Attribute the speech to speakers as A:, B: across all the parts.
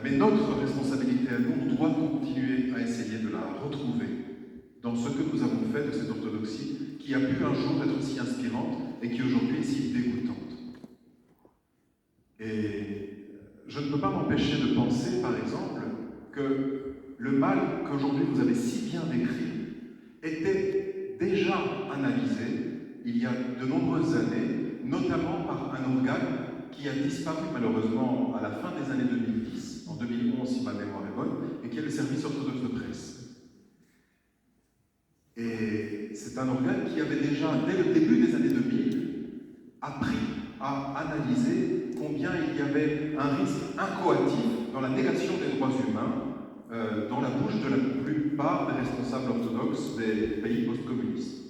A: Mais notre responsabilité à nous, on doit continuer à essayer de la retrouver dans ce que nous avons fait de cette orthodoxie qui a pu un jour être si inspirante et qui aujourd'hui est si dégoûtante. Et je ne peux pas m'empêcher de penser, par exemple, que le mal qu'aujourd'hui vous avez si bien décrit était déjà analysé il y a de nombreuses années, notamment par un organe qui a disparu malheureusement à la fin des années 2010, en 2011 si ma mémoire est bonne, et qui est le service orthodoxe de presse. Et c'est un organe qui avait déjà, dès le début des années 2000, appris à analyser combien il y avait un risque incoatif dans la négation des droits humains dans la bouche de la plupart des responsables orthodoxes des pays post-communistes.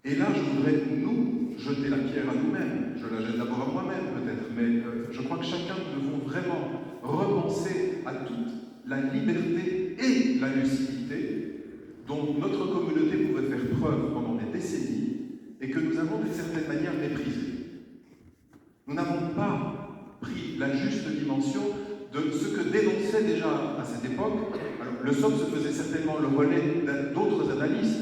A: Et là, je voudrais, nous, jeter la pierre à nous-mêmes. Je la jette d'abord à moi-même, peut-être, mais je crois que chacun, nous devons vraiment repenser à toute la liberté et la lucidité dont notre communauté pouvait faire preuve pendant des décennies et que nous avons d'une certaine manière méprisé. Nous n'avons pas pris la juste dimension de ce que dénonçait déjà à cette époque. Alors, le SOP se faisait certainement le relais d'autres analystes.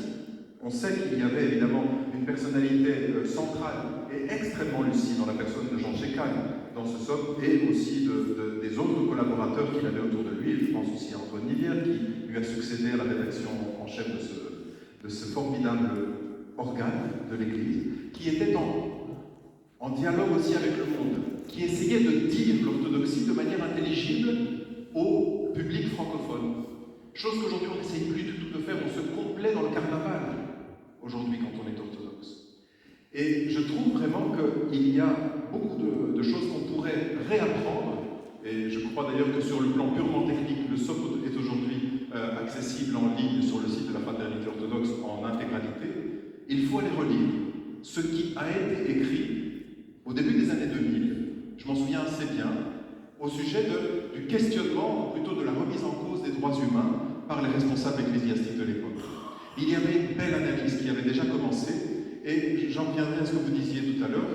A: On sait qu'il y avait évidemment une personnalité centrale et extrêmement lucide dans la personne de Jean Chécal dans ce SOP et aussi des autres collaborateurs qu'il avait autour de lui. Je pense aussi à Antoine Nivière qui lui a succédé à la rédaction en chef de ce formidable organe de l'Église, qui était en dialogue aussi avec le monde, qui essayait de dire l'orthodoxie de manière intelligible au public francophone. Chose qu'aujourd'hui on n'essaye plus du tout de faire, on se complaît dans le carnaval, aujourd'hui quand on est orthodoxe. Et je trouve vraiment qu'il y a beaucoup de choses qu'on pourrait réapprendre, et je crois d'ailleurs que sur le plan purement technique, le SOP est aujourd'hui accessible en ligne sur le site de la Fraternité orthodoxe en intégralité. Il faut aller relire ce qui a été écrit au début des années 2000, je m'en souviens assez bien, au sujet du questionnement, ou plutôt de la remise en cause des droits humains par les responsables ecclésiastiques de l'époque. Il y avait une belle analyse qui avait déjà commencé, et j'en viendrai à ce que vous disiez tout à l'heure.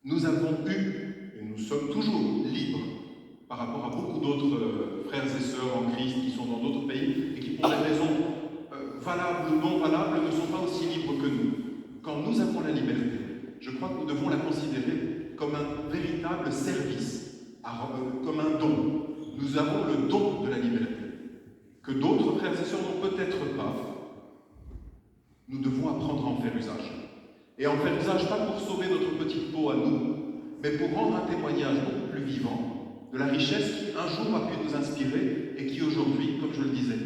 A: Nous avons eu, et nous sommes toujours libres, par rapport à beaucoup d'autres frères et sœurs en Christ qui sont dans d'autres pays, et qui pour des raisons valables ou non valables ne sont pas aussi libres que nous. Quand nous avons la liberté, je crois que nous devons la considérer comme un véritable service, comme un don. Nous avons le don de la liberté, que d'autres frères et sœurs n'ont peut-être pas. Nous devons apprendre à en faire usage. Et en faire usage pas pour sauver notre petite peau à nous, mais pour rendre un témoignage beaucoup plus vivant de la richesse qui un jour a pu nous inspirer et qui aujourd'hui, comme je le disais,